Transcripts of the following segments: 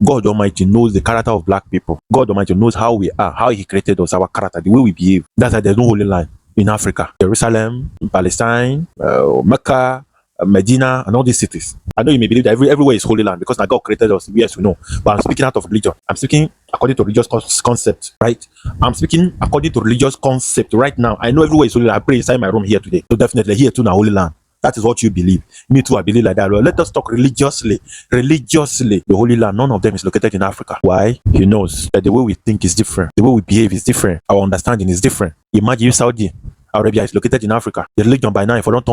God Almighty knows the character of black people. God Almighty knows how we are, how He created us, our character, the way we behave. That's why there's no holy land in Africa. Jerusalem, Palestine, Mecca, Medina, and all these cities. I know you may believe that everywhere is holy land because now God created us. Yes, we know. But I'm speaking out of religion. I'm speaking according to religious concept, right? I'm speaking according to religious concept right now. I know everywhere is holy land. I pray inside my room here today. So definitely here too now holy land. That is what you believe. Me too, I believe like that. Well, let us talk religiously. Religiously, the Holy Land, none of them is located in Africa. Why? He knows that the way we think is different. The way we behave is different. Our understanding is different. Imagine if Saudi Arabia is located in Africa. The religion by now, if we don't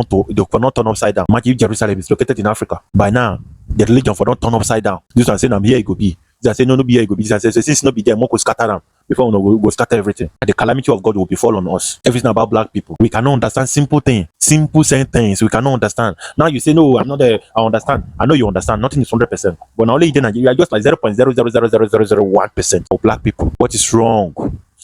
turn upside down. Imagine if Jerusalem is located in Africa. By now, the religion for don't turn upside down. This one saying I'm here, it could be. This one saying no be here, it could be. This one saying since no be there, more could scatter them. Before we go scatter everything. And the calamity of God will befall on us. Everything about black people. We cannot understand simple things. Simple things. We cannot understand. Now you say, no, I'm not there. I understand. I know you understand. Nothing is 100%. But now only in Nigeria, just like 0.0000001% of black people. What is wrong?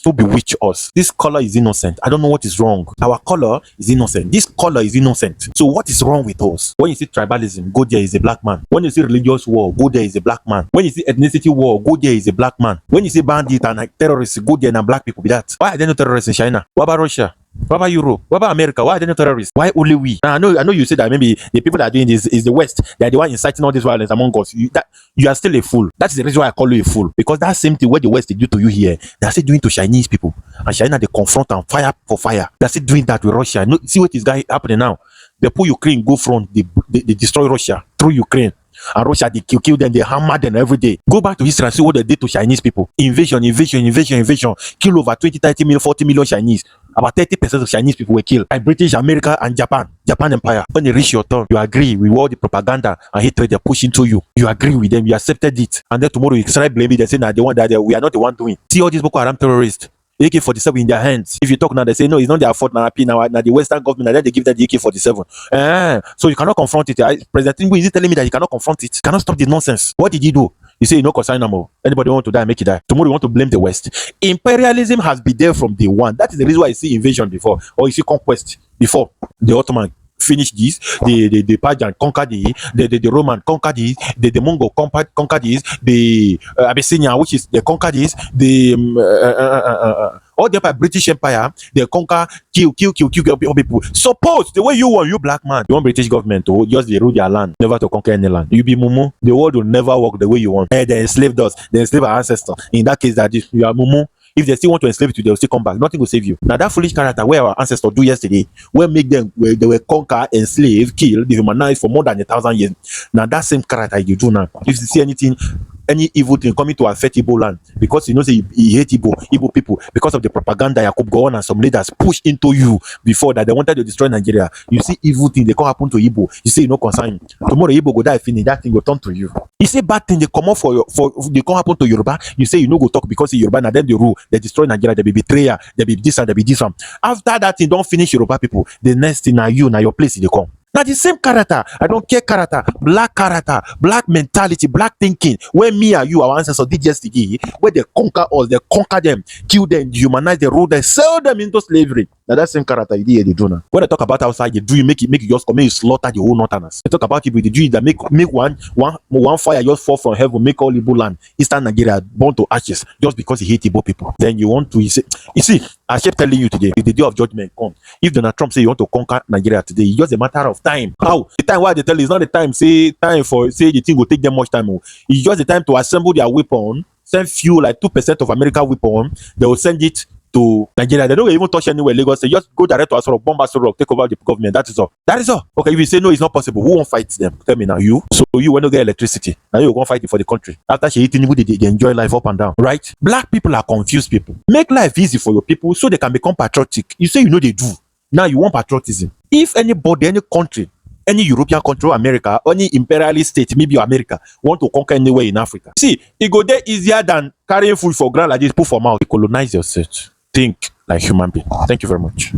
Don't bewitch us. This color is innocent. I don't know what is wrong. Our color is innocent. This color is innocent. So what is wrong with us? When you see tribalism, go there is a black man. When you see religious war, go there is a black man. When you see ethnicity war, go there is a black man. When you see bandit and terrorists, go there and black people be that. Why are there no terrorists in China? What about Russia? What about Europe? What about America? Why are there no terrorists? Why only we? Now, I know you say that maybe the people that are doing this is the West. They are the one inciting all this violence among us. You are still a fool. That is the reason why I call you a fool. Because that same thing what the West they do to you here, they are still doing to Chinese people. And China they confront and fire for fire. They are still doing that with Russia. See what is happening now. They pull Ukraine, go front, they destroy Russia through Ukraine. And Russia, they kill them, they hammer them every day. Go back to history and see what they did to Chinese people. Invasion. Kill over 20, 30 million, 40 million Chinese. About 30% of Chinese people were killed by British, America, and Japan Empire. When they reach your turn, you agree with all the propaganda and hatred they're pushing to you. You agree with them, you accepted it. And then tomorrow you start blaming them, saying that we are not the one doing. See all these Boko Haram terrorists. AK-47 in their hands. If you talk now, they say no, it's not their fault. Now the Western government, they give them the AK-47. So you cannot confront it. President Tinubu is telling me that you cannot confront it. You cannot stop this nonsense. What did he do? You say you know consign no more. Anybody want to die, make it die. Tomorrow you want to blame the West. Imperialism has been there from day one. That is the reason why you see invasion before, or you see conquest before. The Ottoman finish this, the Persian conquer the Roman conquer this, the Mongol conquer this, the Abyssinia, which is they conquer this, all the British Empire, they conquer, kill people. Suppose the way you want, you black man, you want British government to just rule their land, never to conquer any land. You be mumu, the world will never work the way you want. They enslaved us, they enslaved our ancestors. In that case, that you are mumu. If they still want to enslave you, they'll still come back. Nothing will save you. Now that foolish character where our ancestors do yesterday, where they were conquer, enslave, kill, dehumanize for more than 1,000 years. Now that same character you do now. If you see any evil thing coming to affect Igbo land, because you know say he hate Igbo people because of the propaganda Yakub Gowon and some leaders push into you before that they wanted to destroy Nigeria. You see evil thing they can't happen to Igbo. You say you no concern. Tomorrow Igbo go die finish, that thing will turn to you. You say bad thing they come up for they can't happen to Yoruba. You say you no go talk because Yoruba now then they rule, they destroy Nigeria, they be betrayer, they be this and they be this one. After that thing don't finish Yoruba people, the next thing now you now your place they come. Now the same character, I don't care character, black mentality, black thinking. Where me and you, our ancestors did yesterday, where they conquer us, they conquer them, kill them, dehumanize them, rule them, sell them into slavery. Now that same character you did, they do now. When they talk about outside, you do you make it just come, you slaughter the whole northerners. They talk about people, they do that make one fire just fall from heaven, make all Igbo land, Eastern Nigeria burn to ashes just because he hate Igbo people. Then you want to you see, I keep telling you today, if the day of judgment come, if Donald Trump say you want to conquer Nigeria today, it's just a matter of time. How? The time why they tell you it's not the time, say the thing will take them much time. It's just the time to assemble their weapon, send few like 2% of American weapon, they will send it to Nigeria. They don't even touch anywhere. Lagos say just go direct to Asoro, bomb Asoro, take over the government. That is all. That is all. Okay, if you say no, it's not possible. Who won't fight them? Tell me now. You. So you want to get electricity. Now you won't fight it for the country. After she eating, they enjoy life up and down. Right? Black people are confused people. Make life easy for your people so they can become patriotic. You say you know they do. Now you want patriotism. If anybody, any country, any European country, America, any imperialist state, maybe America, want to conquer anywhere in Africa. See, it go there easier than carrying food for ground like this, put for mouth. Colonize yourself. Think like human being. Thank you very much.